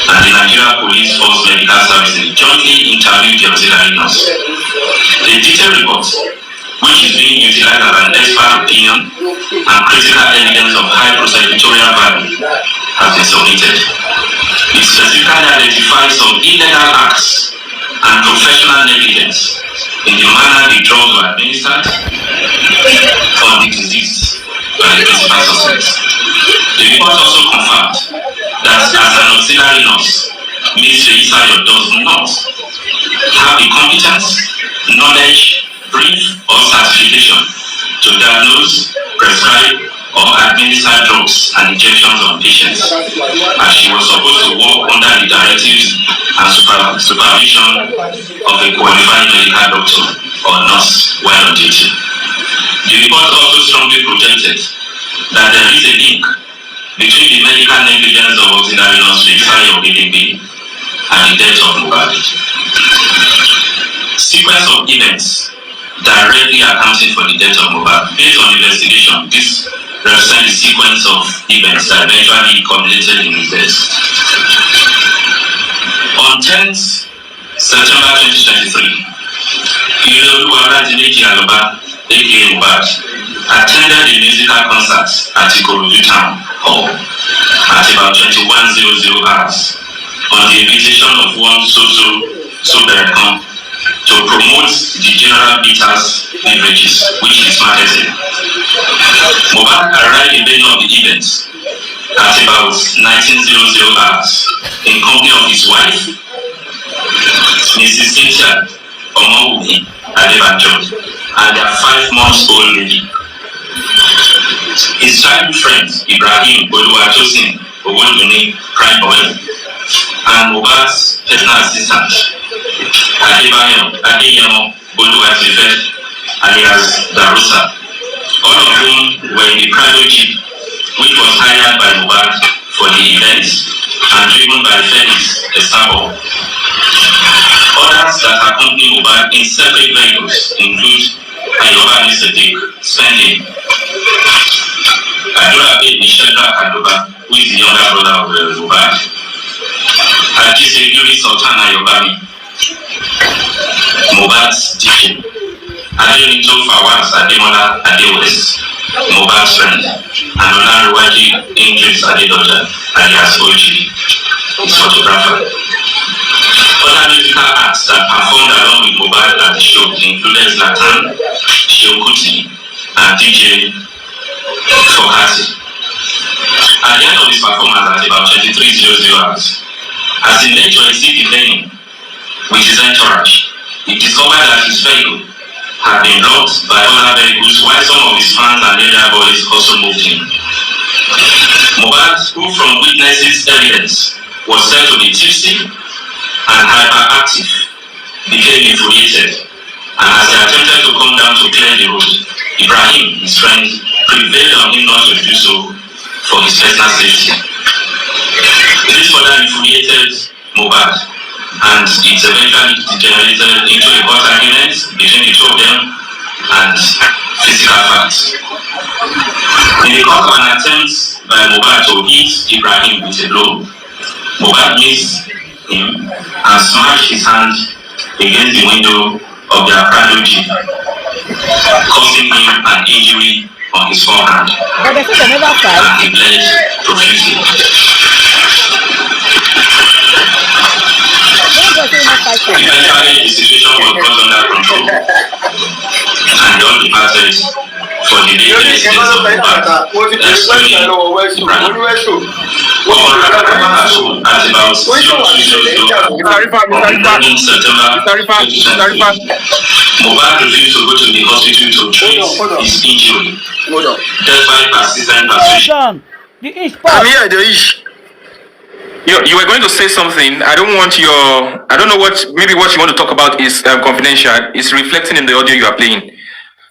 and the Nigeria Police Force Medical Services jointly interviewed the auxiliary nurse. The detailed report, which is being utilized as an expert opinion and critical evidence of high prosecutorial value, has been submitted. It specifically identifies some illegal acts and professional negligence in the manner the drugs were administered on the deceased by the principal suspects. The report also confirmed that as an auxiliary nurse, Ms. Sh0cking does not have the competence, knowledge, brief, or certification to diagnose, prescribe, or administer drugs and injections on patients, as she was supposed to work under the directives and supervision of a qualified medical doctor or nurse while on duty. The report also strongly projected that there is a link between the medical negligence of auxiliary nurse Sh0cking and the death of Mohbad. Sequence of events directly accounting for the death of Mohbad. Based on investigation, this represents the sequence of events that eventually culminated in his death. On 10th September 2023, Immediat, aka Mohbad, attended a musical concert at Ikorodu Town Hall at about 21:00 hours on the invitation of one Sh0cking to promote the General Bitters beverages, which is marketing. Mohbad arrived in venue of the event at about 19:00 hours in company of his wife, Mrs. Wunmi, and their 5-month-old baby. His childhood friends, Ibrahim, Sh0cking, Wunmi, Prime Boy, and Mohbad's personal assistant, Adeyemo, alias Darusa, all of whom were in the private jeep which was hired by Mohbad for the event and driven by Felix Estabo. Others that accompany Mohbad in separate vehicles include Ayoba Sh0cking, Spending, Adura Kadoba, who is the younger brother of Mohbad, Ajiseguri Sultan Ayobami, Mohbad's DJ, Adelinto Fawaz Ademola Adewes, Mohbad's friend, and Olaruwaji Ingrid Adedoja, alias Oji, his photographer. Other musical acts that performed along with Mohbad at the show included Zlatan, Sh0cking, and DJ Fokasi. At the end of his performance at about 23:00 hours, as he made to exit the venue with his entourage, he discovered that his vehicle had been blocked by other vehicles while some of his fans and area boys also moved in. Mohbad, who from witnesses' evidence was said to be tipsy and hyperactive, became infuriated, and as he attempted to come down to clear the road, Ibrahim, his friend, prevailed on him not to do so for his personal safety. This further infuriated Mohbad, and it eventually degenerated into a hot argument between the two of them and physical fights. In the course of an attempt by Mohbad to hit Ibrahim with a blow, Mohbad missed him and smashed his hand against the window of their private jeep, causing him an injury on his forehand, and he bled profusely. Eventually, the situation was brought under control, and they all departed for the residence of Mohbad, excluding Ibrahim. At about 02:00 on September 2020, Mohbad refused to go to the hospital to treat his injury, despite persistent persuasion. I'm here, the ish. You were going to say something. I don't know what, maybe what you want to talk about is confidential. It's reflecting in the audio you are playing.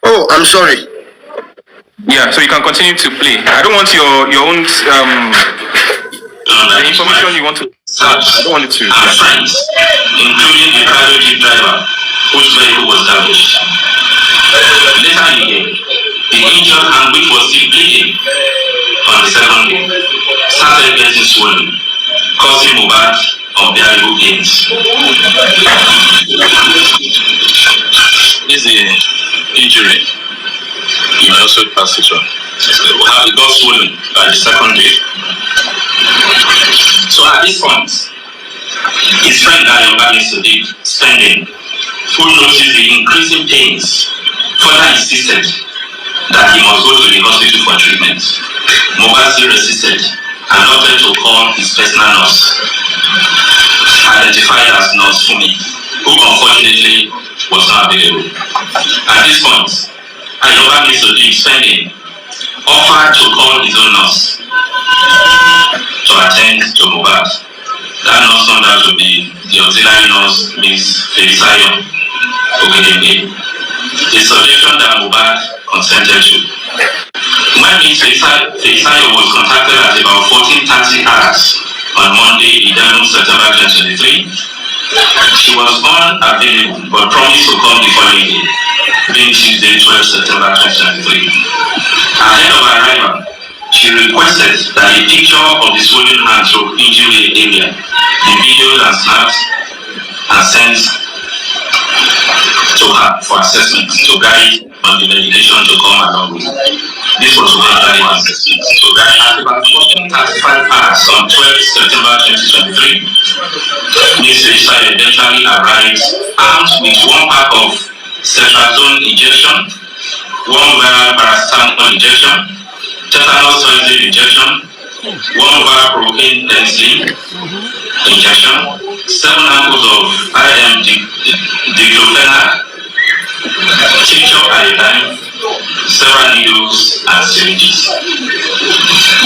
Oh, I'm sorry. Yeah, so you can continue to play. I don't want your own the information you want to. I don't want it to. Our friends, including the private jeep driver whose vehicle was damaged. Later in the day, the injured hand, which was still bleeding on the second day, started getting swollen causing Mohbad unbearable pains. This is the injury. You may also pass this one. We have the got swollen by the second day. So at this point, his friend Ayoba needs to be spending, who noticed the increasing pains, further insisted that he must go to the hospital for treatment. Mohbad still resisted and opted to call his personal nurse, identified as Nurse Wunmi, who unfortunately was not available. At this point, Ayoba needs to be spending offered to call his own nurse to attend to Mohbad. That nurse turned out to be the auxiliary nurse, Ms. Felisayo Ogedengbe. A suggestion that Mohbad consented to. When Ms. Felisayo was contacted at about 14:30 hours on Monday, 11 September 2023, she was unavailable but promised to come the following day, being Tuesday, 12 September 2023. Ahead of her arrival, she requested that a picture of the swollen hand to injury area be videoed and snapped and sent to her for assessment to guide on the medication to come along with. This was eventually assessment to guide at about 35 hours on 12 September 2023. Ms. Felicia eventually arrived armed with one pack of ceftriaxone injection, one viral paracetamol injection, tetanus toxoid injection, one viral propane penicillin injection, 7 ampoules of IM diclofenac, tincture iodine, several needles and syringes.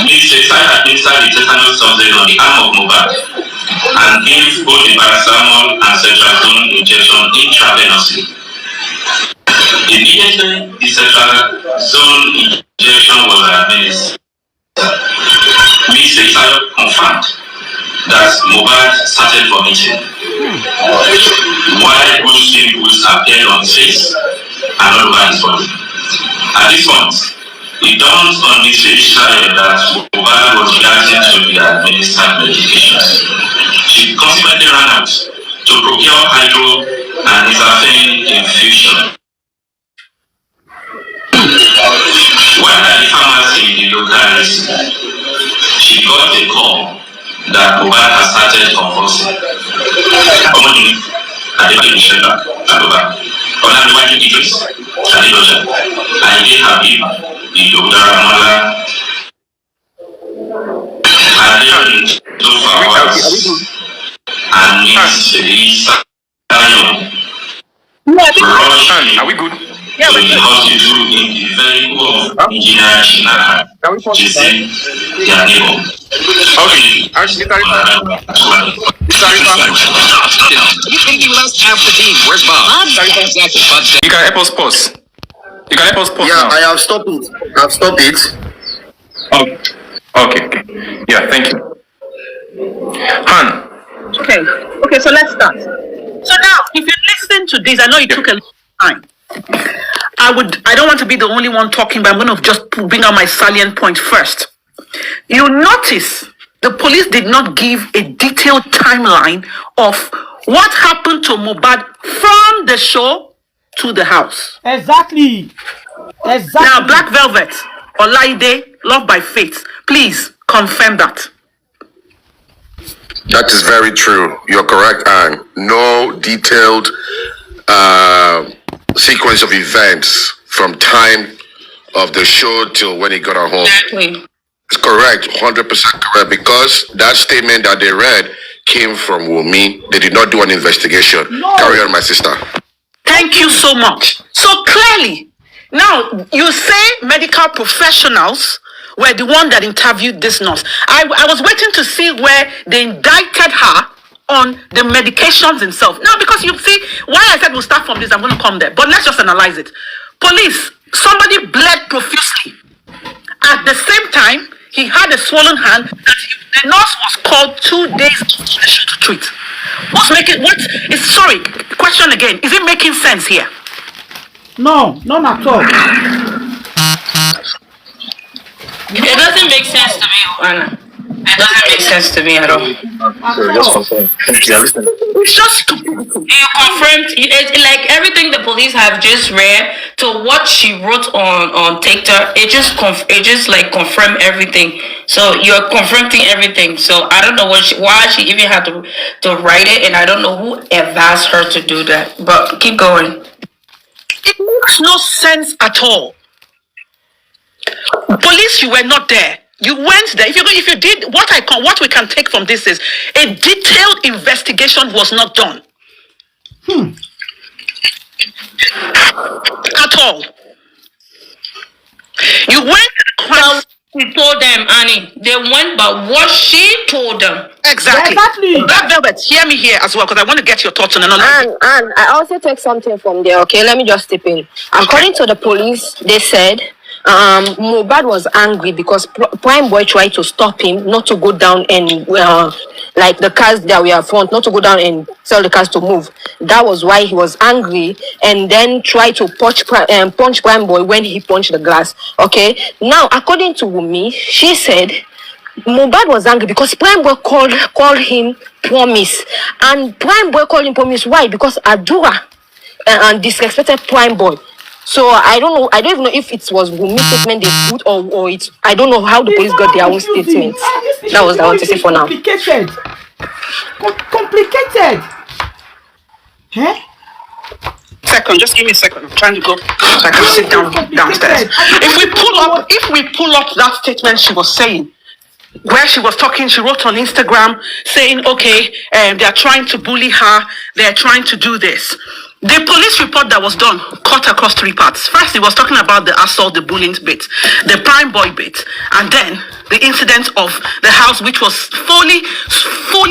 Ms. Felicia administered the tetanus toxoid on the arm of Mohbad and gave both the paracetamol and ceftriaxone injection intravenously. Immediately, the ceftriaxone injection was administered. Ms. Felicia confirmed that Mohbad started vomiting, while bruised pimples appeared on his face and all over his body. At this point, it dawned on Ms. Felicia that Mohbad was reacting to the administered medications. She consequently ran out to procure hydro and isafene infusion. While at the pharmacy in the locality, she got a call that Mohbad has started convulsing. Omoni Adébáyọ̀ Ìṣẹ̀dá Àdọ́bà, Ọláníwájú Idris Adédọ́jà, Àyìndé Habib Ìdòwú Dáramọ́lá, Adéyọ̀dé tó fà wá, and Ms. Felicia Are we good? Yeah, but the hospital in the vehicle of Engineer Shinaka, chasing their neighbor. Okay. You think you lost half the team? Where's Bob? You can help us pause. You can help us pause now. I have stopped it. I've stopped it. Okay. Okay. Yeah, thank you. Han. Okay, so let's start. So now, if you listen to this, I know it took a long time. I don't want to be the only one talking, but I'm going to just bring out my salient point first. You notice the police did not give a detailed timeline of what happened to Mohbad from the show to the house. Exactly. Now, Black Velvet, Olaide, Love by Faith, please confirm that. That is very true. You're correct, Anne. No detailed sequence of events from time of the show till when he got at home. Exactly. It's correct, 100% correct, because that statement that they read came from Wunmi. They did not do an investigation. No. Carry on, my sister. Thank you so much. So clearly, now you say medical professionals were the one that interviewed this nurse. I was waiting to see where they indicted her on the medications themselves. Now, because you see, why I said we'll start from this, I'm going to come there. But let's just analyze it. Police, somebody bled profusely. At the same time, he had a swollen hand that the nurse was called 2 days after the show to treat. Question again. Is it making sense here? No, none at all. It doesn't make sense to me, Anna. It doesn't make sense to me at all. It's just stupid. You confirmed, like everything the police have just read to what she wrote on TikTok. It just like confirmed everything. So you're confronting everything. So I don't know why she even had to write it, and I don't know who advised her to do that. But keep going. It makes no sense at all. Police, you were not there. You went there. If you did, what we can take from this is a detailed investigation was not done. At all. You went. Well, she told them, Annie. They went, but what she told them. Exactly. Black Velvet, hear me here as well, because I want to get your thoughts on another. And I also take something from there. Okay, let me just step in. According to the police, they said Mohbad was angry because Prime Boy tried to stop him not to go down and like the cars that we are front, not to go down and tell the cars to move. That was why he was angry, and then tried to punch Prime Boy when he punched the glass. Okay, now according to Wunmi, she said Mohbad was angry because Prime Boy called him promise, and Prime Boy called him promise. Why? Because Adura and disrespected Prime Boy. So I don't know. I don't even know if it was Wunmi's statement they put or it's. I don't know how the police got their own statement. That was what I want to say for now. Complicated. Huh? Second, just give me a second. I'm trying to go so I can sit down downstairs. If we pull up that statement she was saying, where she was talking, she wrote on Instagram saying, okay, they are trying to bully her, they are trying to do this. The police report that was done cut across three parts. First, it was talking about the assault, the bullying bit, the Prime Boy bit, and then the incident of the house, which was fully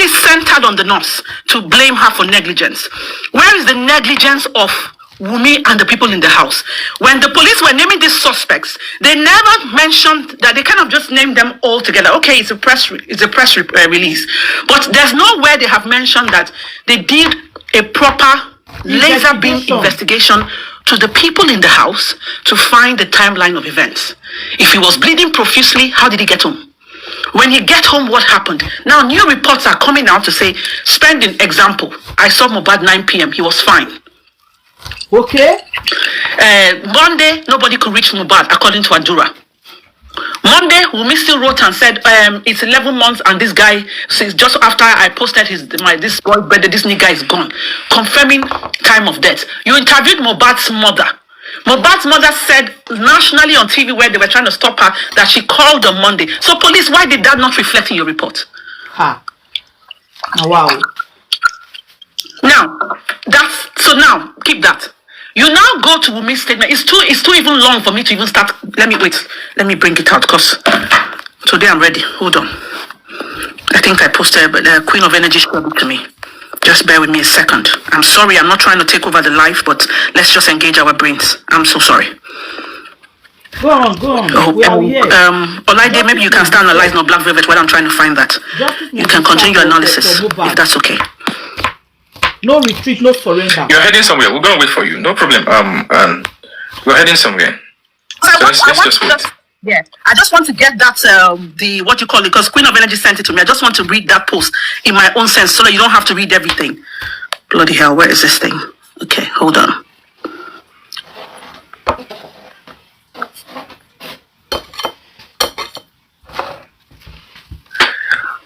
centered on the nurse to blame her for negligence. Where is the negligence of Wunmi and the people in the house? When the police were naming these suspects, they never mentioned that. They kind of just named them all together. Okay, it's a press release, but there's nowhere they have mentioned that they did a proper laser beam investigation to the people in the house to find the timeline of events. If he was bleeding profusely, how did he get home? When he get home, what happened? Now new reports are coming out to say, spending example, I saw Mohbad 9 p.m. He was fine. Okay. Monday, nobody could reach Mohbad, according to Adura. Monday, Wunmi still wrote and said, it's 11 months and this guy, since just after I posted this boy birthday, this nigga is gone. Confirming time of death. You interviewed Mohbad's mother. Mohbad's mother said nationally on TV where they were trying to stop her that she called on Monday. So police, why did that not reflect in your report? Wow. Now, keep that. You now go to Wunmi's statement. It's too even long for me to even start. Let me bring it out because today I'm ready. Hold on. I think I posted the Queen of Energy showed it to me. Just bear with me a second. I'm sorry, I'm not trying to take over the life, but let's just engage our brains. I'm so sorry. Go on. Olaide, maybe you can start analyzing on Black Velvet while I'm trying to find that. You can continue your analysis if that's okay. No retreat, no surrender. You're heading somewhere. We're gonna wait for you. No problem. We're heading somewhere. Let's just wait. Yeah, I just want to get that the what you call it, because Queen of Energy sent it to me. I just want to read that post in my own sense so that you don't have to read everything. Bloody hell, where is this thing? Okay, hold on.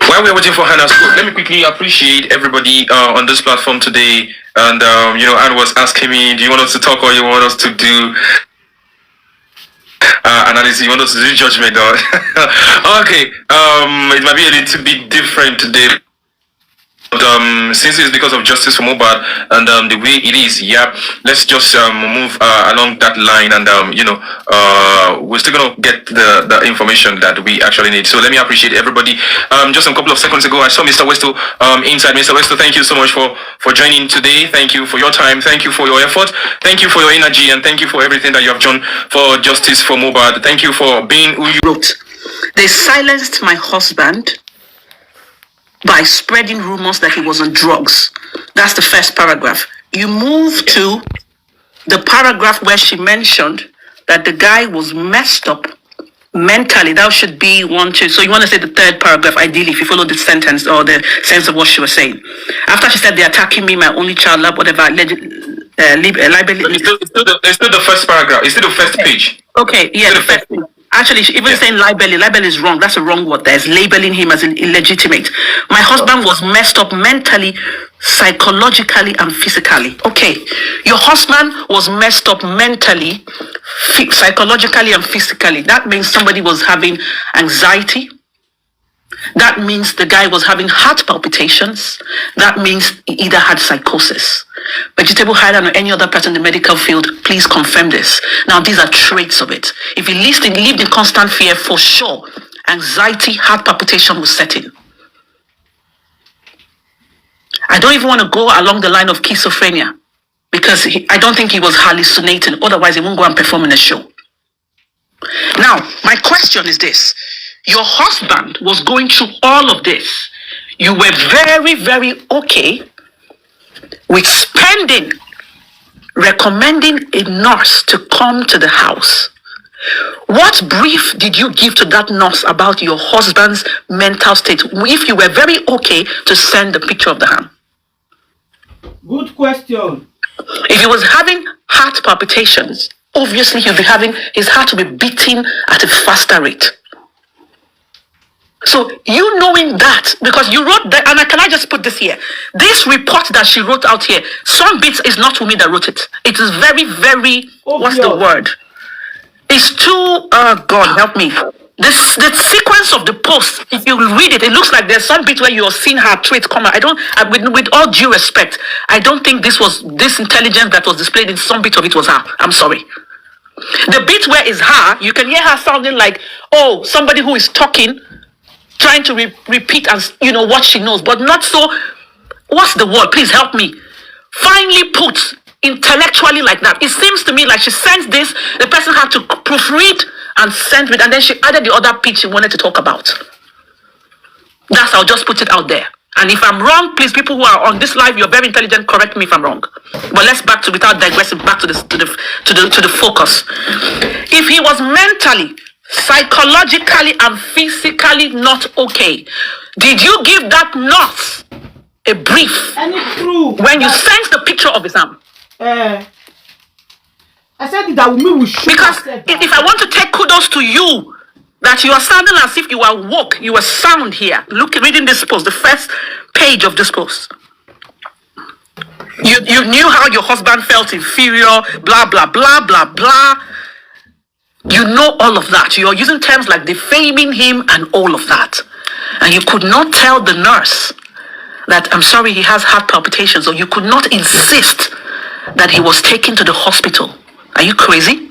While we're waiting for Hannah's quote, let me quickly appreciate everybody on this platform today. And Anne was asking me, do you want us to talk or you want us to do analysis? You want us to do judgment? Okay, it might be a little bit different today. But since it's because of justice for Mohbad and the way it is, let's just move along that line, and we're still gonna get the information that we actually need. So let me appreciate everybody. Just a couple of seconds ago, I saw Mr. Westo inside. Mr. Westo, thank you so much for joining today. Thank you for your time. Thank you for your effort. Thank you for your energy, and thank you for everything that you have done for justice for Mohbad. Thank you for being who you wrote. They silenced my husband by spreading rumors that he was on drugs. That's the first paragraph. You move to the paragraph where she mentioned that the guy was messed up mentally, that should be 1, 2. So you want to say the third paragraph, ideally, if you follow the sentence or the sense of what she was saying. After she said, they're attacking me, my only child, love, whatever, liability. It's still the first paragraph. It's still the first page. Okay, yeah, the first page. Actually, she even saying libel is wrong. That's a wrong word. There's labeling him as illegitimate. My husband was messed up mentally, psychologically, and physically. Okay, your husband was messed up mentally, psychologically, and physically. That means somebody was having anxiety. That means the guy was having heart palpitations. That means he either had psychosis. Vegetable higher than any other person in the medical field, please confirm this. Now, these are traits of it. If he lived in constant fear, for sure, anxiety, heart palpitation will set in. I don't even want to go along the line of schizophrenia because I don't think he was hallucinating. Otherwise, he won't go and perform in a show. Now, my question is this. Your husband was going through all of this. You were very, very okay with recommending a nurse to come to the house. What brief did you give to that nurse about your husband's mental state if you were very okay to send the picture of the hand? Good question. If he was having heart palpitations, obviously his heart will be beating at a faster rate. So you knowing that, because you wrote that, and can I just put this here? This report that she wrote out here, some bits is not Wunmi that wrote it. It is very, very, what's the word? It's too, God help me. The sequence of the post, if you read it, it looks like there's some bit where you're seeing her tweet come out. With all due respect, I don't think this intelligence that was displayed in some bit of it was her. I'm sorry. The bit where is her, you can hear her sounding like, oh, somebody who is talking, trying to repeat and what she knows, but not so. What's the word? Please help me. Finely put, intellectually like that. It seems to me like she sent this. The person had to proofread and send it, and then she added the other pitch she wanted to talk about. I'll just put it out there. And if I'm wrong, please, people who are on this live, you're very intelligent. Correct me if I'm wrong. But let's without digressing, back to the focus. If he was mentally, psychologically and physically not okay, did you give that nurse a brief when you sent the picture of his arm? I said that Wunmi will shoot. Because if I want to take kudos to you, that you are sounding as if you are woke, you are sound here. Reading this post, the first page of this post. You knew how your husband felt inferior, blah, blah, blah, blah, blah. You know all of that. You're using terms like defaming him and all of that. And you could not tell the nurse that, I'm sorry, he has heart palpitations, or you could not insist that he was taken to the hospital. Are you crazy?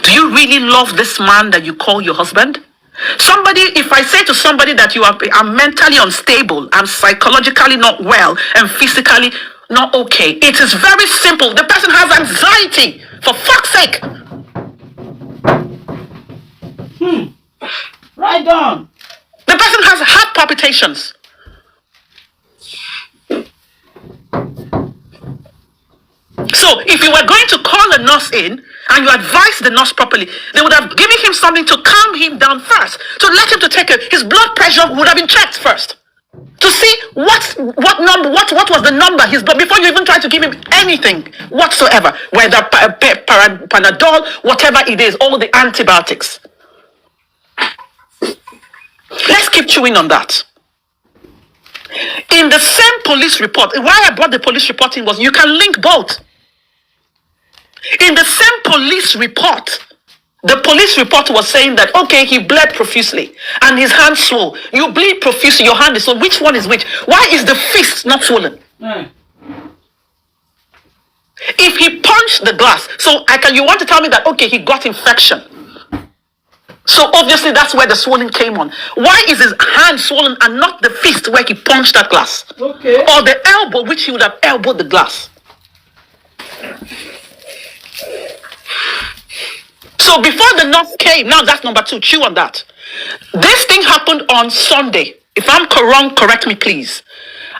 Do you really love this man that you call your husband? If I say to somebody that you are mentally unstable, and psychologically not well, and physically not okay, it is very simple. The person has anxiety, for fuck's sake. Right down. The person has heart palpitations. So if you were going to call a nurse in and you advised the nurse properly, they would have given him something to calm him down first, to let him to take his blood pressure would have been checked first, to see what was the number his blood, before you even try to give him anything whatsoever, whether Panadol, whatever it is, all the antibiotics. Let's keep chewing on that. In the same police report, why I brought the police report in was you can link both. In the same police report, the police report was saying that, okay, he bled profusely and his hand swole. You bleed profusely, your hand is swollen. Which one is which? Why is the fist not swollen? If he punched the glass, you want to tell me that, okay, he got infection. So obviously that's where the swelling came on. Why is his hand swollen and not the fist where he punched that glass? Okay. Or the elbow, which he would have elbowed the glass. So before the nurse came, now that's number 2, chew on that. This thing happened on Sunday. If I'm wrong, correct me please.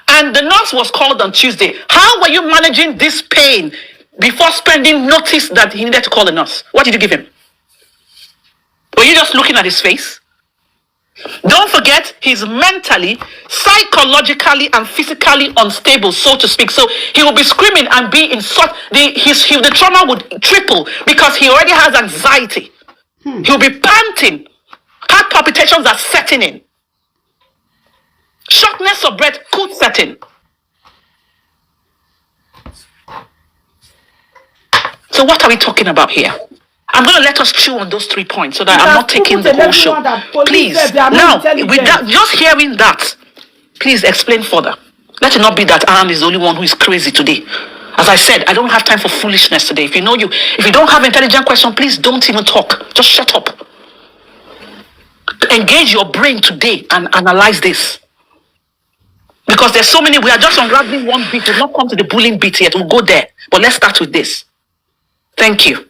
And the nurse was called on Tuesday. How were you managing this pain before spending notice that he needed to call a nurse? What did you give him? Were you just looking at his face? Don't forget, he's mentally, psychologically, and physically unstable, so to speak. So he will be screaming and be in such the trauma would triple because he already has anxiety. He'll be panting. Heart palpitations are setting in. Shortness of breath could set in. So what are we talking about here? I'm going to let us chew on those 3 points so that I'm not taking the whole show. Please, now, with that, just hearing that, please explain further. Let it not be that Aaron is the only one who is crazy today. As I said, I don't have time for foolishness today. If you don't have intelligent question, please don't even talk. Just shut up. Engage your brain today and analyze this. Because there's so many, we are just unraveling one bit. We've not come to the bullying bit yet. We'll go there. But let's start with this. Thank you.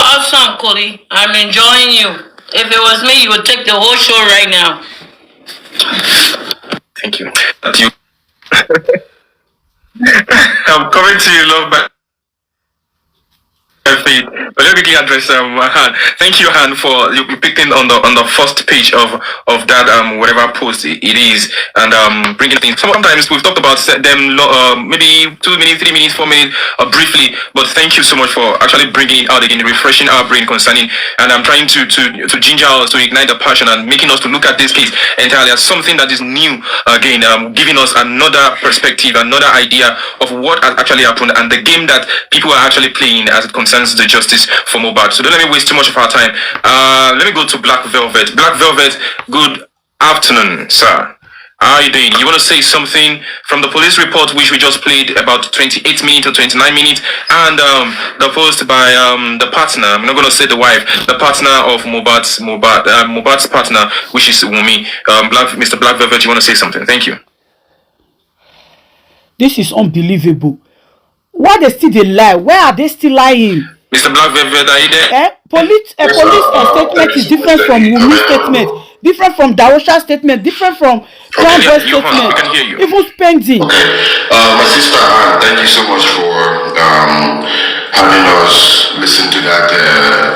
Awesome, Cody. I'm enjoying you. If it was me, you would take the whole show right now. Thank you. I'm coming to you, love, but but let me quickly address Han. Thank you, Han, for you picking on the first page of that whatever post it is and bringing things. Sometimes we've talked about them maybe 2 minutes, 3 minutes, 4 minutes briefly, but thank you so much for actually bringing it out again, refreshing our brain concerning, and I'm trying to ginger us to ignite the passion and making us to look at this case entirely as something that is new again, giving us another perspective, another idea of what has actually happened and the game that people are actually playing as it concerns the justice for Mohbad. So don't let me waste too much of our time. Let me go to Black Velvet. Black Velvet, good afternoon, sir. How are you doing? You want to say something from the police report which we just played about 28 minutes or 29 minutes and the post by the partner, I'm not going to say the wife, the partner of Mohbad's partner, which is Wunmi. Mr. Black Velvet, you want to say something? Thank you. This is unbelievable. Why they still they lie? Where are they still lying? Mr. Black Velvet, are you there? Police statement is different from Wunmi's statement, different from Darosha's statement, different from Boy's statement. We can hear you. Even spending. Okay. My sister, thank you so much for having us listen to that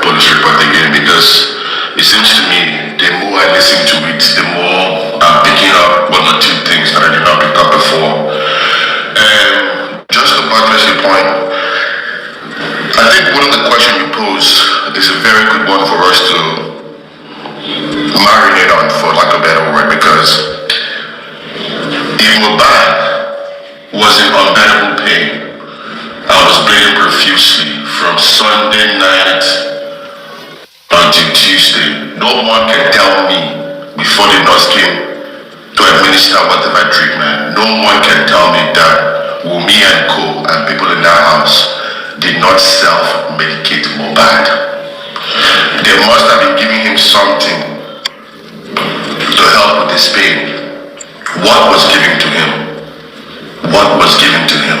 police report again, because it seems to me the more I listen to it, the more I'm picking up one or two things that I did not pick up before. Just to buttress your point, I think one of the questions you pose is a very good one for us to marinate on, for lack of a better word, because if Mohbad was in unbearable pain, I was bleeding profusely from Sunday night until Tuesday. No one can tell me before the nurse came to administer whatever treatment, no one can tell me that Wunmi and co and people in that house did not self-medicate Mohbad. They must have been giving him something to help with his pain. What was given to him? What was given to him?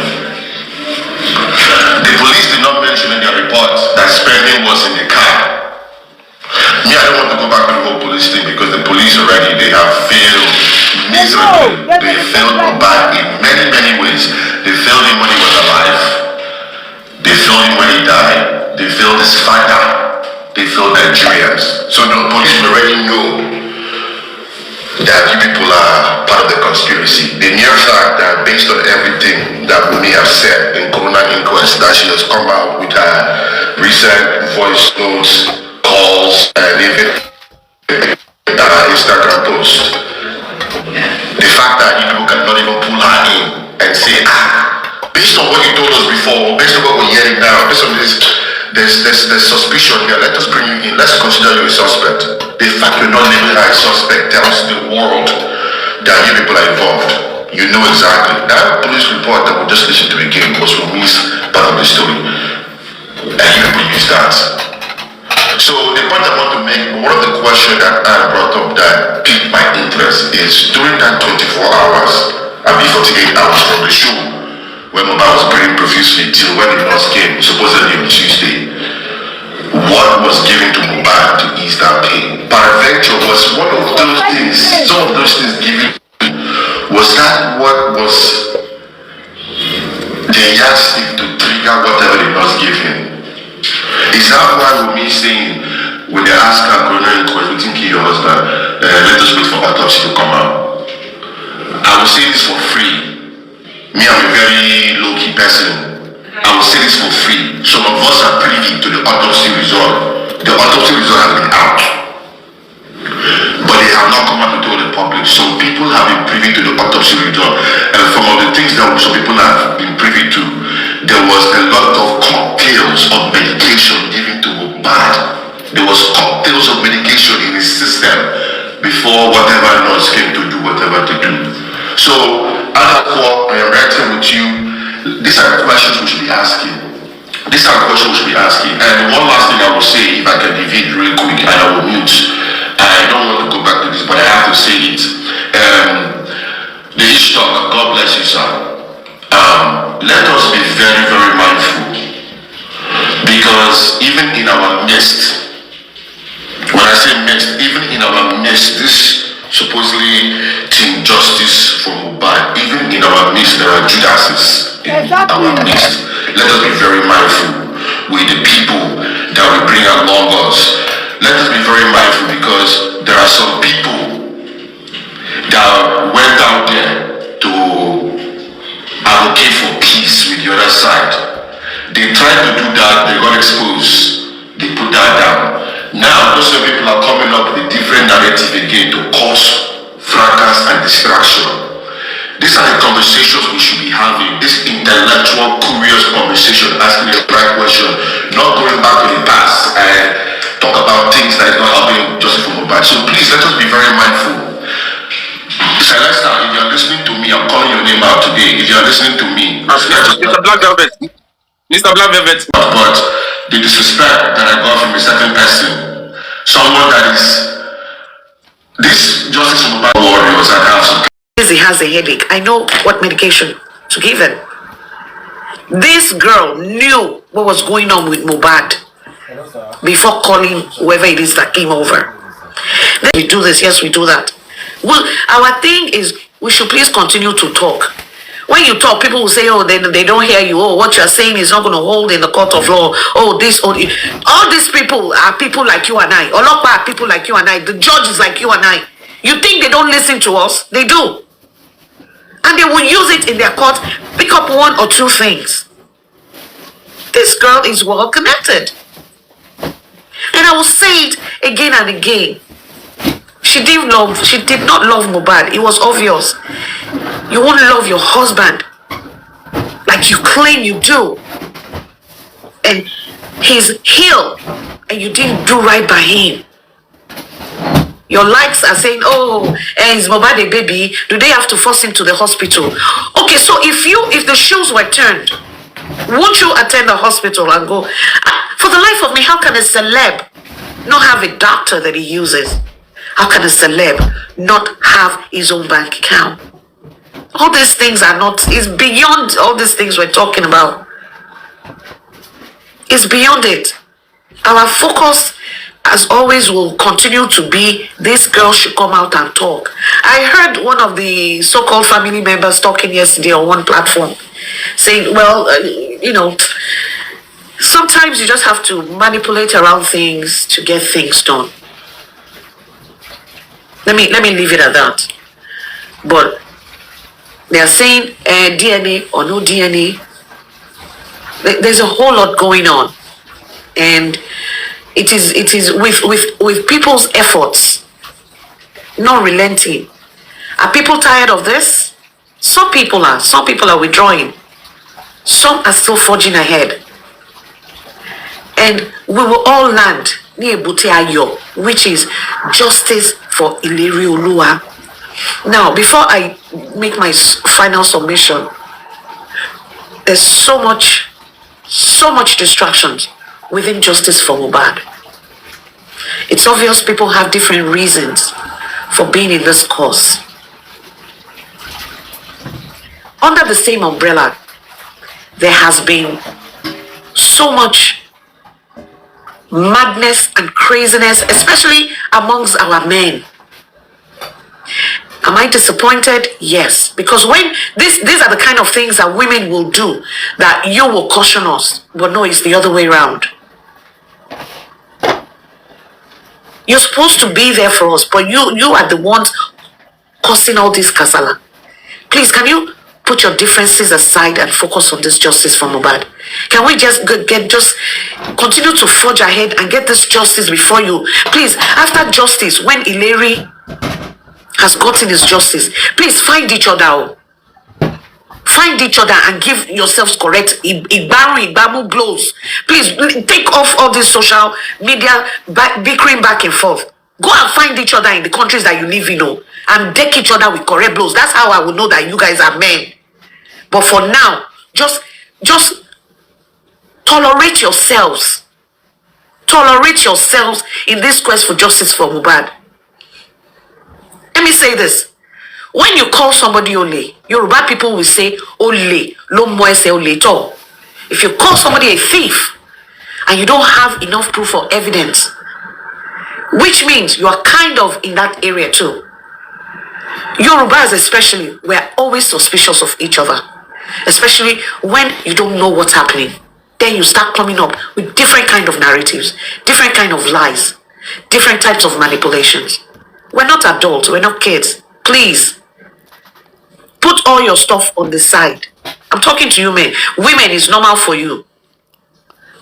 The police did not mention in their report that spending was in the car. Me, I don't want to go back to the whole police thing because the police already, they have failed miserably. They failed Mohbad in many, many ways. They failed him when he was alive. They failed him when he died. They failed his father. They failed Nigerians. So the police already know that you people are part of the conspiracy. The mere fact that based on everything that Wunmi have said in Corona inquest, that she has come out with her recent voice notes, calls, and even Instagram post. The fact that you people cannot even pull her in and say, based on what you told us before, based on what we're hearing now, based on this, there's suspicion here. Let us bring you in. Let's consider you a suspect. The fact you're not labeling her a suspect tells the world that you people are involved. You know exactly. That police report that we just listened to again was Wunmi's part of the story. And you people use that. So the point I want to make, one of the questions that I brought up that piqued my interest is during that 24 hours, I mean 48 hours from the show, when Mohbad was bleeding profusely till when the nurse came, supposedly on Tuesday, what was given to Mohbad to ease that pain? Peradventure was one of those things, some of those things given, was that what was the yardstick to trigger whatever the nurse gave him? Is that why Wunmi saying, when they ask her coroner inquest, we think kill your husband, let us wait for autopsy to come out? I will say this for free. Me, I'm a very low-key person. I will say this for free. Some of us are privy to the autopsy result. The autopsy result has been out, but they have not come out to tell the public. Some people have been privy to the autopsy result, and from all the things that some people have been privy to, there was a lot of cocktails of medication given to Mohbad. There was cocktails of medication in his system before whatever nurse came to do whatever to do. So, as a core, I am writing with you. These are the questions we should be asking. These are the questions we should be asking. And one last thing I will say, if I can deviate real quick, and I will mute. I don't want to go back to this, but I have to say it. The Sh0cking, God bless you, sir. Let us be very, very mindful, because even in our midst, when I say midst, even in our midst, this supposedly team justice for Mohbad, even in our midst, there are Judases in our midst. Let us be very mindful with the people that we bring along us. Let us be very mindful, because there are some people that went out there to advocate for peace with the other side. They tried to do that, they got exposed, they put that down. Now, those people are coming up with a different narrative again to cause fracas and distraction. These are the conversations we should be having, this intellectual, curious conversation, asking the right question, not going back to the past and talk about things that is not helping justice for Mohbad. So please, let us be very mindful. Celesta, if you are listening to me, I'm calling your name out today. If you are listening to me, Mr. Black Velvet. Mr. Black Velvet. But the disrespect that I got from a certain person, someone that is this justice for Mohbad warriors and have some. He has a headache. I know what medication to give him. This girl knew what was going on with Mohbad before calling whoever it is that came over. Then we do this, yes, we do that. Well, our thing is we should please continue to talk. When you talk, people will say, oh, they don't hear you. Oh, what you're saying is not going to hold in the court of law. Oh, this, oh, all these people are people like you and I. Olokpa are people like you and I. The judge is like you and I. You think they don't listen to us? They do. And they will use it in their court, pick up one or two things. This girl is well connected. And I will say it again and again. She did not love Mohbad. It was obvious. You won't love your husband like you claim you do. And he's healed and you didn't do right by him. Your likes are saying, oh, is Mohbad a baby? Do they have to force him to the hospital? Okay, so if the shoes were turned, won't you attend the hospital and go, for the life of me, how can a celeb not have a doctor that he uses? How can a celeb not have his own bank account? All these things are not, it's beyond all these things we're talking about. It's beyond it. Our focus, as always, will continue to be, this girl should come out and talk. I heard one of the so-called family members talking yesterday on one platform, saying, well, sometimes you just have to manipulate around things to get things done. Let me leave it at that. But they are saying DNA or no DNA. There's a whole lot going on, and it is with people's efforts not relenting. Are people tired of this? Some people are withdrawing. Some are still forging ahead, and we will all land near Buteayo, which is justice for Ileri Olua. Now, before I make my final submission, there's so much distractions within justice for Mohbad. It's obvious people have different reasons for being in this cause. Under the same umbrella, there has been so much madness and craziness, especially amongst our men. Am I disappointed? Yes, because when these are the kind of things that women will do, that you will caution us, but no, it's the other way around. You're supposed to be there for us, but you are the ones causing all this kasala. Please, can you put your differences aside and focus on this justice for Mohbad? Can we just continue to forge ahead and get this justice before you? Please, after justice, when Ileri has gotten his justice, please find each other. Find each other and give yourselves correct Igbamu blows. Please take off all this social media bickering back and forth. Go and find each other in the countries that you live in, and deck each other with correct blows. That's how I will know that you guys are men. But for now, just tolerate yourselves. Tolerate yourselves in this quest for justice for Mohbad. Let me say this. When you call somebody Ole, Yoruba people will say Ole, lo mo ese ole to. If you call somebody a thief and you don't have enough proof or evidence, which means you are kind of in that area too. Yorubas especially, we are always suspicious of each other, especially when you don't know what's happening. Then you start coming up with different kind of narratives, different kind of lies, different types of manipulations. We're not adults, we're not kids. Please, put all your stuff on the side. I'm talking to you men. Women is normal for you.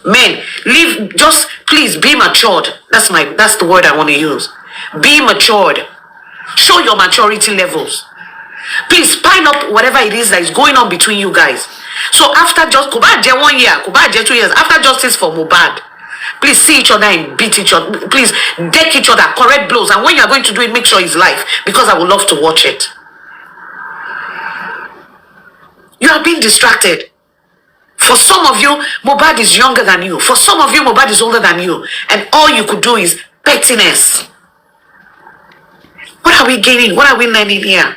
Men, please be matured. That's the word I want to use. Be matured. Show your maturity levels. Please pile up whatever it is that is going on between you guys. So after just 1 year, 2 years, after justice for Mohbad, please see each other and beat each other. Please deck each other, correct blows. And when you are going to do it, make sure it's live, because I would love to watch it. You are being distracted. For some of you, Mohbad is younger than you. For some of you, Mohbad is older than you. And all you could do is pettiness. What are we gaining? What are we learning here?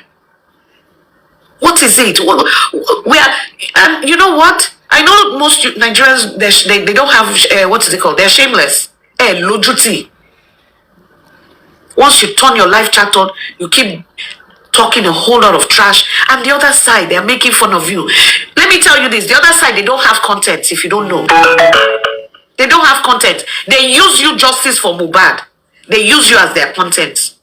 What is it? And you know what? I know most Nigerians, they don't have, what is it called? They're shameless. Lojuti. Once you turn your live chat on, you keep talking a whole lot of trash, and the other side, they're making fun of you. Let me tell you this, the other side, they don't have content, if you don't know. They don't have content. They use you justice for Mohbad. They use you as their content.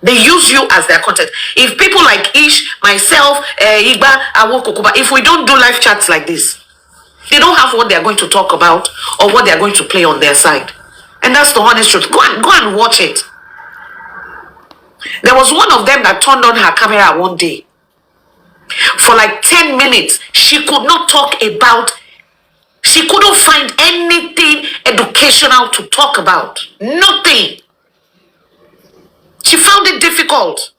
They use you as their content. If people like Ish, myself, Igba, Awokokuba, if we don't do live chats like this, they don't have what they're going to talk about or what they're going to play on their side. And that's the honest truth. Go and watch it. There was one of them that turned on her camera one day. For like 10 minutes, she could not talk about, she couldn't find anything educational to talk about. Nothing. She found it difficult.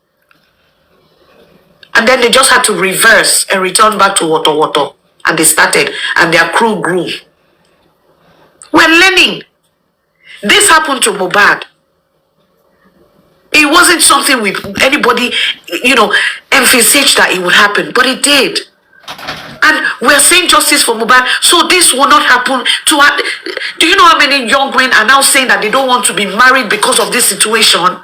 And then they just had to reverse and return back to Woto. And they started, and their crew grew. We're learning. This happened to Mohbad. It wasn't something with anybody, envisaged that it would happen, but it did. And we're saying justice for Mohbad, so this will not happen to her. Do you know how many young men are now saying that they don't want to be married because of this situation?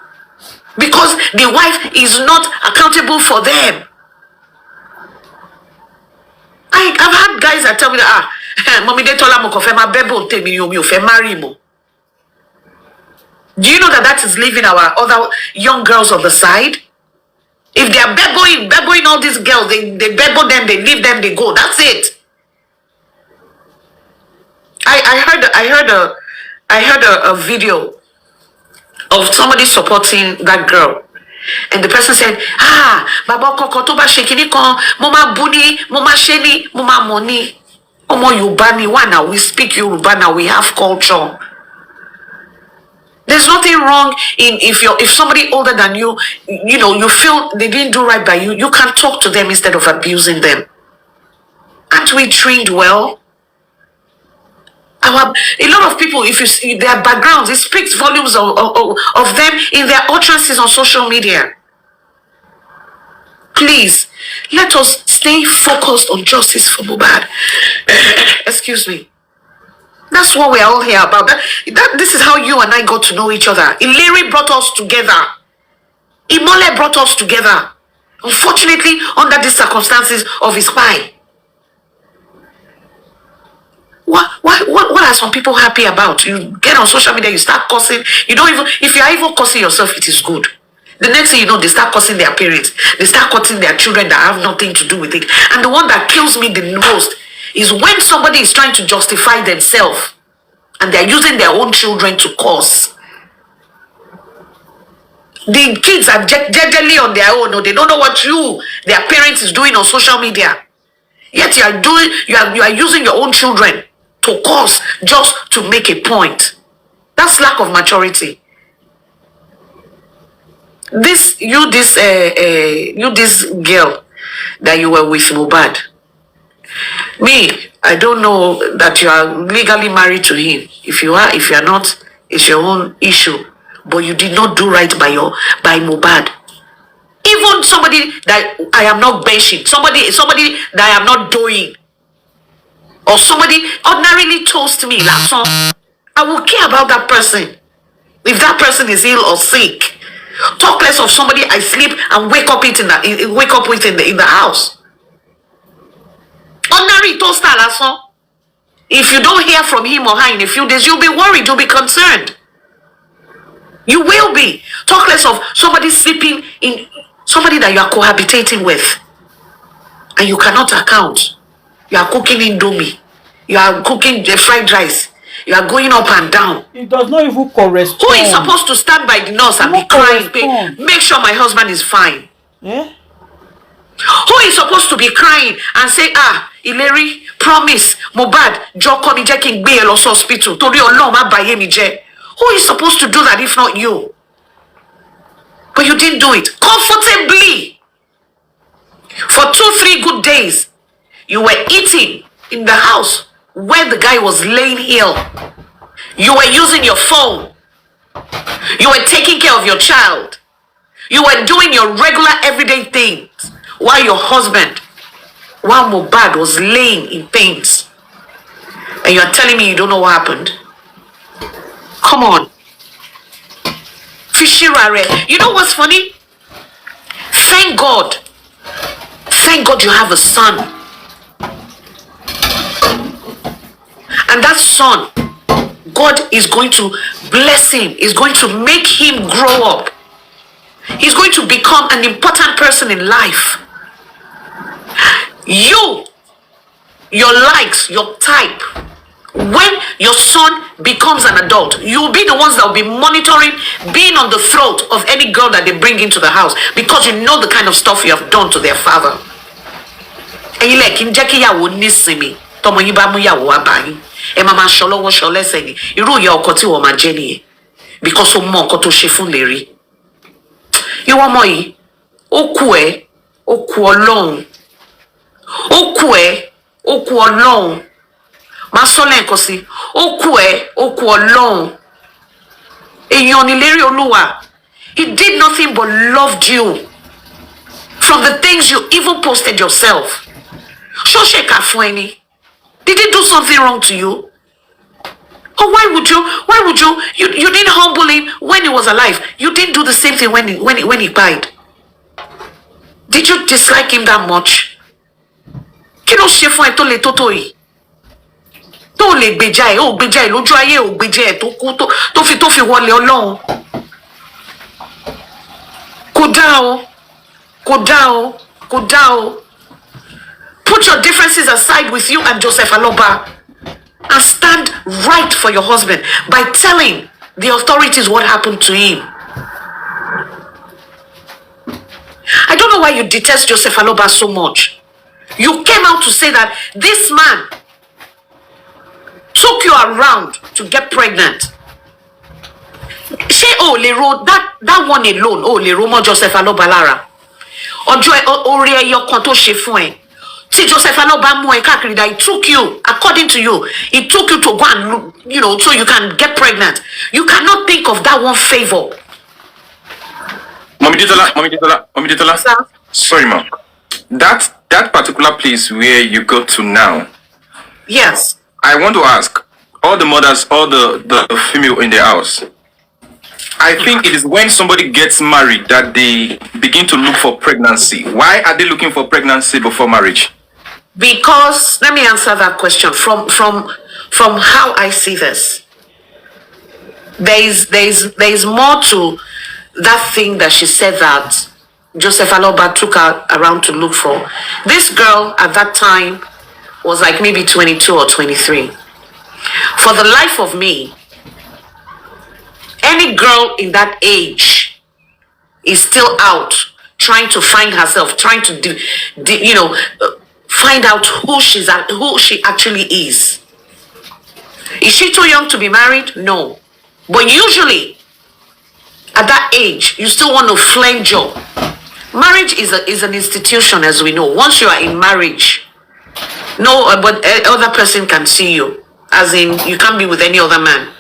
Because the wife is not accountable for them. I've had guys that tell me that, mommy, they told me my baby tell me you marry mo. Do you know that is leaving our other young girls on the side? If they are beboing all these girls, they bebo them, they leave them, they go. That's it. I heard a video of somebody supporting that girl. And the person said, Baba Koko Toba Shekini kon, Mama Buni, Mama Sheni, Mama Moni. Omo Yoruba ni wa now. We speak Yoruba now, we have culture. There's nothing wrong if somebody older than you, you feel they didn't do right by you, you can talk to them instead of abusing them. Aren't we trained well? A lot of people, if you see their backgrounds, it speaks volumes of them in their utterances on social media. Please, let us stay focused on justice for Mohbad. Excuse me. That's what we're all here about. This is how you and I got to know each other. Ileri brought us together. Imole brought us together. Unfortunately, under these circumstances of his spy. What are some people happy about? You get on social media, you start cursing. You don't even, if you are even cursing yourself, it is good. The next thing you know, they start cursing their parents. They start cursing their children that have nothing to do with it. And the one that kills me the most is when somebody is trying to justify themselves and they're using their own children to curse. The kids are generally on their own, or they don't know what their parents is doing on social media. Yet you are using your own children to curse just to make a point. That's lack of maturity. This girl that you were with, Mohbad. Me, I don't know that you are legally married to him. If you are not, it's your own issue. But you did not do right by Mohbad. Even somebody that I am not benching, somebody that I am not doing, or somebody ordinarily toast me, like, so I will care about that person. If that person is ill or sick, talk less of somebody I sleep and wake up with in the house. Ordinary toaster, so if you don't hear from him or her in a few days, you'll be worried, you'll be concerned. You will be. Talk less of somebody sleeping in, somebody that you are cohabitating with, and you cannot account. You are cooking indomie, you are cooking the fried rice, you are going up and down. It does not even correspond. Who is supposed to stand by the nurse and be crying, make sure my husband is fine? Yeah? Who is supposed to be crying and say, Ileri, promise, Mohbad, Sh0cking, Sh0cking, be a hospital. Tori Ọlọ́run má báyé mi jẹ́. Who is supposed to do that if not you? But you didn't do it comfortably. For 2-3 good days, you were eating in the house where the guy was laying ill. You were using your phone. You were taking care of your child. You were doing your regular everyday things while your husband, while Mohbad was laying in pains. And you are telling me you don't know what happened? Come on. Fishirare. You know what's funny? Thank God. Thank God you have a son. And that son, God is going to bless him. Is going to make him grow up. He's going to become an important person in life. Your likes, your type. When your son becomes an adult, you'll be the ones that will be monitoring, being on the throat of any girl that they bring into the house, because you know the kind of stuff you have done to their father. And you like, tọmọ yín bá mú yàwó wá bá yín, ẹ máa ṣọlọ́wọ́ ṣọlẹ́sẹ̀ ni, irú ìyá ọkọ tí wọ́n máa jẹ́ nìyẹn, because ó mọ nǹkan tó ṣe fún Lérí. Ìwọ ọmọ yìí, ó kù Ọlọ́run, ó kù Ọlọ́run. Máa sọ lẹ́ẹ̀kan sí, ó kù Ọlọ́run. Èèyàn ni Lérí Olúwa. He did nothing but loved you from the things you even posted yourself. Sh0cking fún ẹni. Did he do something wrong to you? Or why would you didn't humble him when he was alive? You didn't do the same thing when he died. Did you dislike him that much? Kí ló ṣe fún ẹ tó le tó yìí? Tó lè gbèjà ẹ, ó gbèjà ẹ lójú ayé, ó gbèjà ẹ tó kú tó fi wọlé Ọlọ́run. Kò dá o. Put your differences aside with you and Joseph Aloba and stand right for your husband by telling the authorities what happened to him. I don't know why you detest Joseph Aloba so much. You came out to say that this man took you around to get pregnant. Ṣé lè ro that one alone, lè ro mọ́ Joseph Aloba lára? Ọjọ́ orí ẹyọ kan tó ṣe fún ẹ. Tí Joseph Aloba mú ẹ káàkiri, that he took you, according to you, he took you to go and look, so you can get pregnant. You cannot think of that one favor. Mommy Ditola. Sir? Sorry, ma'am. That particular place where you go to now. Yes. I want to ask all the mothers, all the female in the house. I think it is when somebody gets married that they begin to look for pregnancy. Why are they looking for pregnancy before marriage? Because let me answer that question from from how I see this, there's more to that thing that she said that Joseph Aloba took her around to look for. This girl at that time was like maybe 22 or 23. For the life of me, any girl in that age is still out trying to find herself, trying to find out who she actually is. Is she too young to be married? No. But usually, at that age, you still want to flange your. Marriage is an institution, as we know. Once you are in marriage, but other person can see you. As in, you can't be with any other man.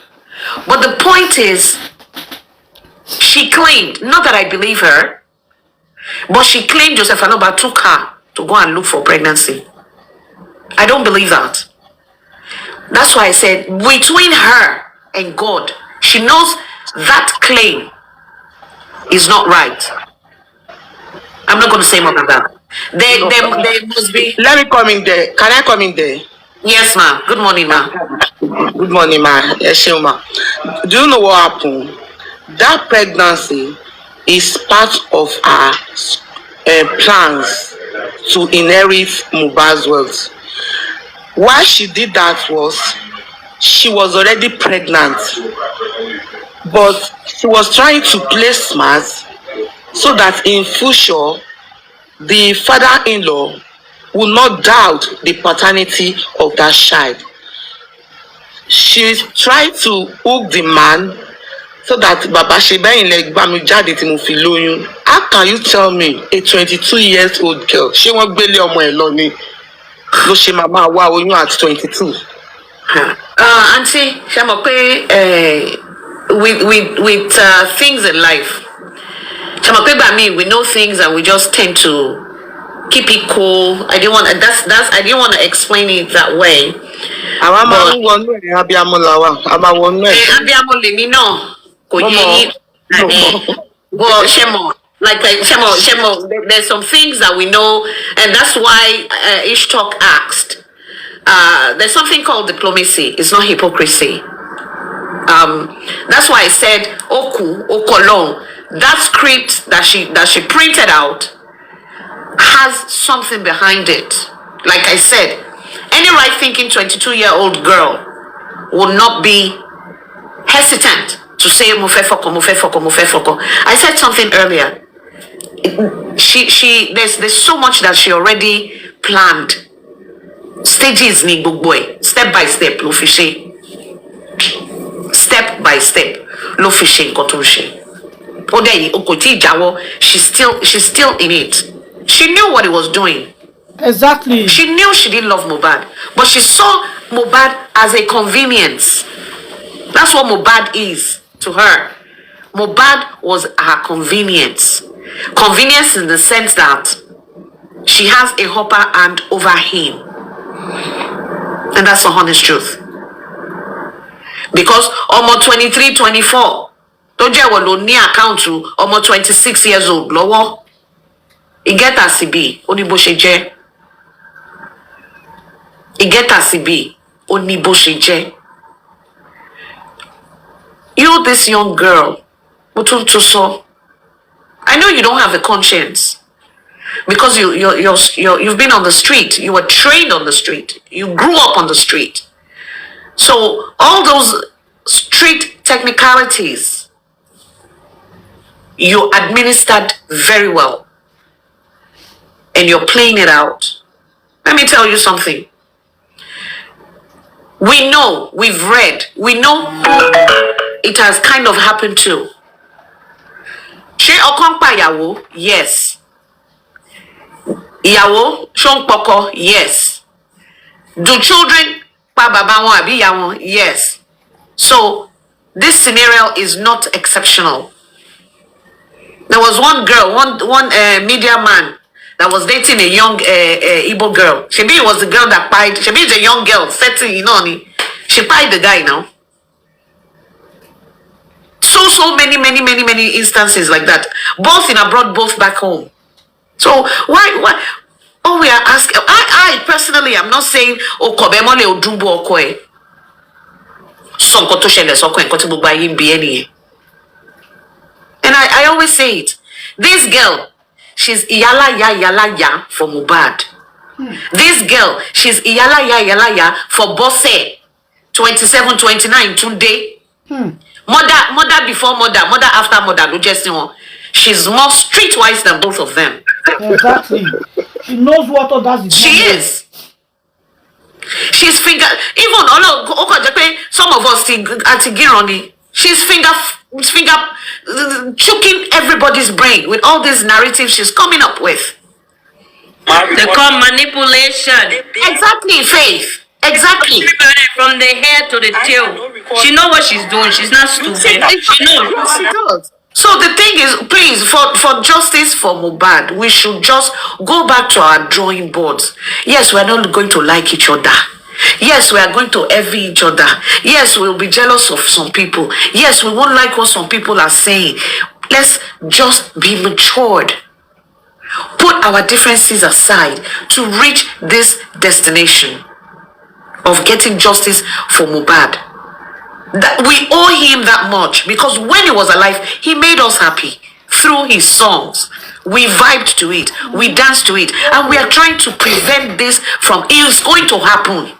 But the point is, she claimed, not that I believe her, but she claimed Joseph Aloba took her to go and look for pregnancy. I don't believe that. That's why I said, between her and God, she knows that claim is not right. I'm not going to say more than that. There must be. Let me come in there. Can I come in there? Yes, ma'am. Good morning, ma'am. Good morning, ma'am. Yes, ma'am. Do you know what happened? That pregnancy is part of our plans to inherit Mohbad's wealth. Why she did that was she was already pregnant, but she was trying to play smart so that in future the father-in-law will not doubt the paternity of that child. She tried to hook the man so that Baba Shebeyin like Bami Jade tí mo fi lóyún. How can you tell me a 22-year-old girl she won't gbélé ọmọ ẹ̀ lọ ni ló ṣe mama wá oyún at 22? Auntie, ṣé mo pé with things in life, ṣé mo pé by me we know things and we just tend to keep it cool. I didn't want to explain it that way. Abiamo lèmi náà kò yé yín. But Shemo, there's some things that we know, and that's why Sh0cking asked. There's something called diplomacy. It's not hypocrisy. That's why I said Okolong. That script that she printed out has something behind it. Like I said, any right-thinking 22-year-old girl will not be hesitant to say Mufefoko. I said something earlier. There's so much that she already planned. Stages ni boy, step by step, lo fishe. Step by step, lo fishe kotonche. Odeyi okoti jawo, she's still in it. She knew what he was doing. Exactly. She knew she didn't love Mohbad, but she saw Mohbad as a convenience. That's what Mohbad is to her. Mohbad was her convenience. Convenience in the sense that she has a upper hand over him. And that's the honest truth. Because almost 23, 24, don't you have a near account to almost 26 years old, lower? It get a CB, only Bosheje. It get a CB, only Bosheje. You, this young girl, I know you don't have a conscience because you've been on the street. You were trained on the street. You grew up on the street. So all those street technicalities, you administered very well. And you're playing it out. Let me tell you something. We know, we've read, we know who it has kind of happened to. Sh0cking pa ìyàwó? Yes. Ìyàwó Sh0cking? Yes. Do children pa baba wọn àbí ìyá wọn? Yes. So this scenario is not exceptional. There was one girl, one media man that was dating a young Igbo girl. Shebi was the girl that pied. Shebi is a young girl, 30, you know. She pied the guy now. So many instances like that. Both in abroad, both back home. So why? All we are asking, I personally, I'm not saying Okobemole Odumbo Okoe. sọ nǹkan tó ṣẹlẹ̀ sọ́kọ ẹ̀, nǹkan tí gbogbo ayé ń bi ẹ́ nìyẹn. And I always say it. This girl, she's iyala for Mohbad. This girl, she's iyala for Bosse. 27, 29 today. Mother before mother after mother. No just one. She's more streetwise than both of them. Exactly. She knows what others is. She is. She's finger. Even some of us at Gironi. She's finger choking everybody's brain with all these narratives she's coming up with. They call manipulation. Exactly, Faith. Exactly. From the hair to the tail. She knows what she's doing. She's not stupid. She knows. She does. So the thing is, please, for justice for Mohbad, we should just go back to our drawing boards. Yes, we're not going to like each other. Yes, we are going to envy each other. Yes, we'll be jealous of some people. Yes, we won't like what some people are saying. Let's just be matured. Put our differences aside to reach this destination of getting justice for Mohbad. That we owe him that much, because when he was alive, he made us happy through his songs. We vibed to it, we danced to it, and we are trying to prevent this from, it's going to happen.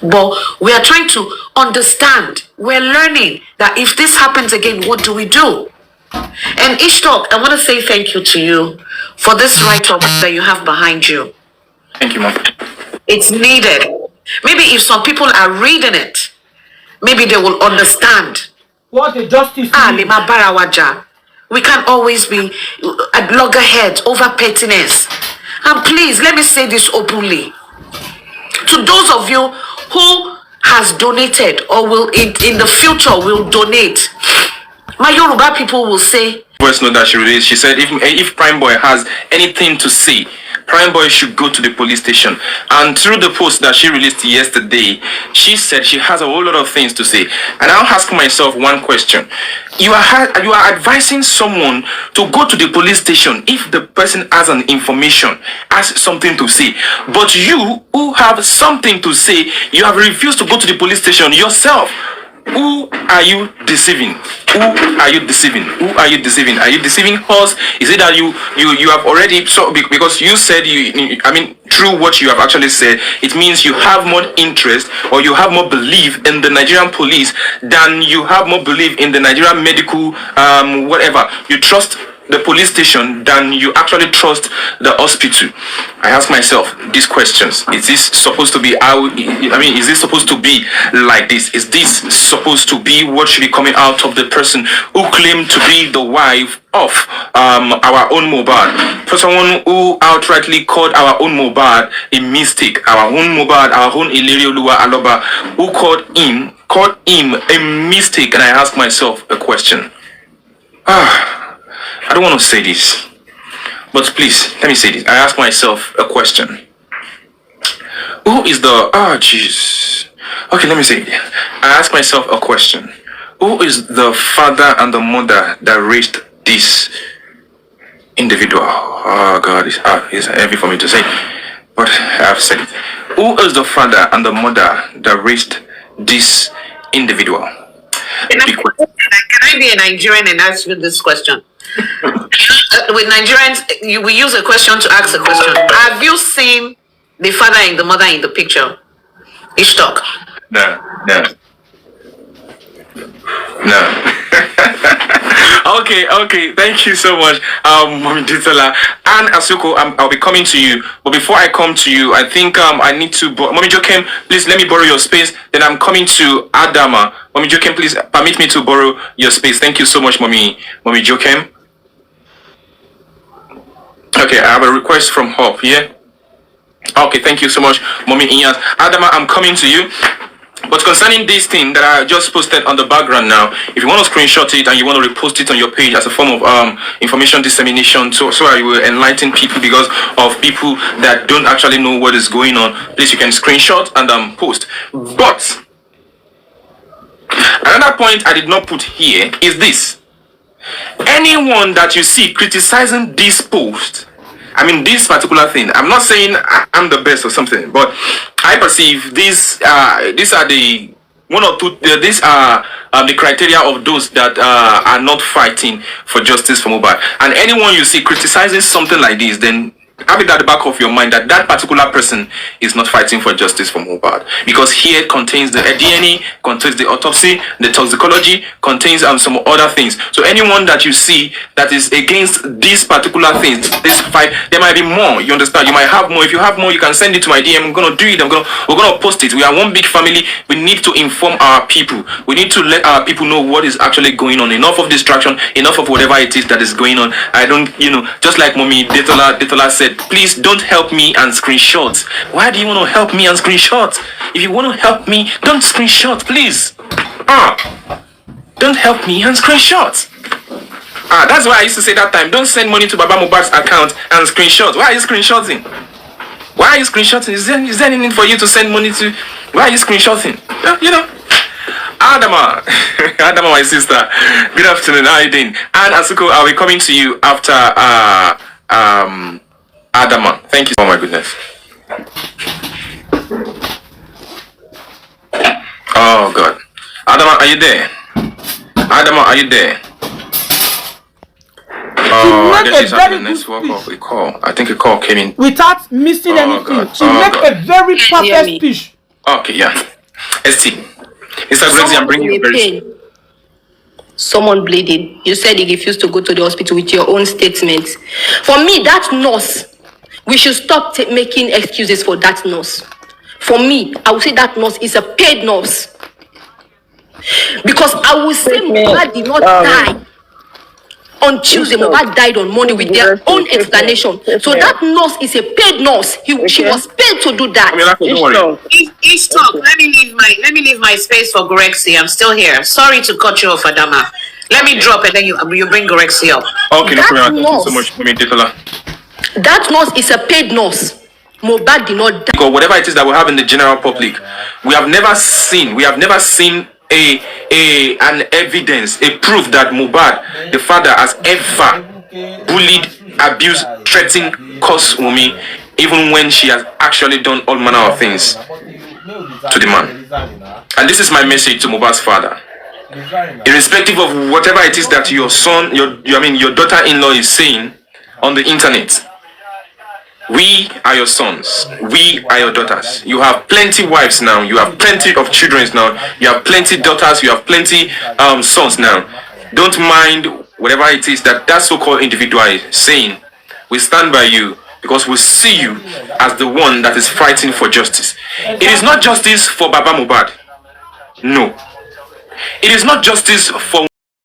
But we are trying to understand, we're learning that if this happens again, what do we do? And Sh0cking, I want to say thank you to you for this write-up that you have behind you. Thank you, Mom. It's needed. Maybe if some people are reading it, maybe they will understand. What the justice Lima Barawaja. We can't always be at loggerheads over pettiness. And please, let me say this openly. To those of you who has donated or will in the future will donate, my Yoruba people will say, Voice note that she released, she said if Prime Boy has anything to say, Prime Boy should go to the police station. And through the post that she released yesterday, she said she has a whole lot of things to say. And I'll ask myself one question. You are advising someone to go to the police station if the person has an information, has something to say. But you who have something to say, you have refused to go to the police station yourself. Who are you deceiving? Who are you deceiving? Who are you deceiving? Are you deceiving us? Is it that you have already, so because you said through what you have actually said, it means you have more interest or you have more belief in the Nigerian police than you have more belief in the Nigerian medical whatever. You trust the police station than you actually trust the hospital. I ask myself these questions. Is this supposed to be is this supposed to be like this? Is this supposed to be what should be coming out of the person who claimed to be the wife of our own Mohbad? For someone who outrightly called our own Mohbad a mistake, our own Mohbad, our own Ilerioluwa Aloba, who called him a mistake, and I ask myself a question. I don't want to say this, but please, let me say this. I ask myself a question. Who is the... Okay, let me say it. I ask myself a question. Who is the father and the mother that raised this individual? Oh, God, it's heavy for me to say, but I have said it. Who is the father and the mother that raised this individual? Can I be a Nigerian and ask you this question? With Nigerians, we use a question to ask a question. Have you seen the father and the mother in the picture? Sh0cking. No. Okay. Thank you so much, Mommy Ditala and Asuko. I'll be coming to you, but before I come to you, I think I need to. Mommy Sh0cking, please let me borrow your space. Then I'm coming to Adama. Mommy Sh0cking, please permit me to borrow your space. Thank you so much, Mommy Sh0cking. Okay, I have a request from Hope. Yeah. Okay, thank you so much, Mommy Inyas. Adama, I'm coming to you. But concerning this thing that I just posted on the background now, if you want to screenshot it and you want to repost it on your page as a form of information dissemination, so I will enlighten people because of people that don't actually know what is going on, please you can screenshot and post. But another point I did not put here is this. Anyone that you see criticizing this post, this particular thing, I'm not saying I'm the best or something, but I perceive these are the one or two. These are the criteria of those that are not fighting for justice for Mohbad. And anyone you see criticizing something like this, then have it at the back of your mind that that particular person is not fighting for justice for Mohbad, because here it contains the DNA, contains the autopsy, the toxicology, contains some other things. So anyone that you see that is against these particular things, this fight, there might be more. You understand? You might have more. If you have more, you can send it to my DM. I'm gonna do it. We're gonna post it. We are one big family. We need to inform our people. We need to let our people know what is actually going on. Enough of distraction. Enough of whatever it is that is going on. I don't, just like Mommy Detola said, please don't help me and screenshot. Why do you want to help me and screenshot? If you want to help me, don't screenshot, please. Don't help me and screenshot. That's why I used to say that time, don't send money to Baba Mohbad's account and screenshot. Why are you screenshotting? Why are you screenshotting? Is there anything for you to send money to? Why are you screenshotting? Adama, Adama, my sister. Good afternoon. How are you doing? And Asuko, I'll be coming to you after Adama. Thank you. Oh my goodness. Oh God. Adama, are you there? Adama, are you there? Oh, I guess she's having the network of a call. I think a call came in. Without missing anything. God. She made a very perfect speech. Okay, yeah. ST. Mr. Grexy, I'm bringing you very soon. Someone bleeding. You said he refused to go to the hospital with your own statements. For me, that nurse, we should stop making excuses for that nurse. For me, I would say that nurse is a paid nurse. Because I will say Mohbad did not die on Tuesday. Mohbad died on Monday with their own explanation. So that nurse is a paid nurse. She was paid to do that. Please talk. Let me leave my space for Gorexy. I'm still here. Sorry to cut you off, Adama. Let me drop and then you bring Gorexy up. Okay, no problem. Thank you so much, Detola. That nurse is a paid nurse. Mohbad did not die. Because whatever it is that we have in the general public, we have never seen an evidence, a proof that Mohbad, the father, has ever bullied, abused, threatened, cursed Wunmi, even when she has actually done all manner of things to the man. And this is my message to Mohbad's father. Irrespective of whatever it is that your son, your daughter-in-law is saying on the internet, we are your sons. We are your daughters. You have plenty wives now. You have plenty of children now. You have plenty daughters. You have plenty sons now. Don't mind whatever it is that so-called individual is saying. We stand by you because we see you as the one that is fighting for justice. It is not justice for Baba Mohbad. No. It is not justice for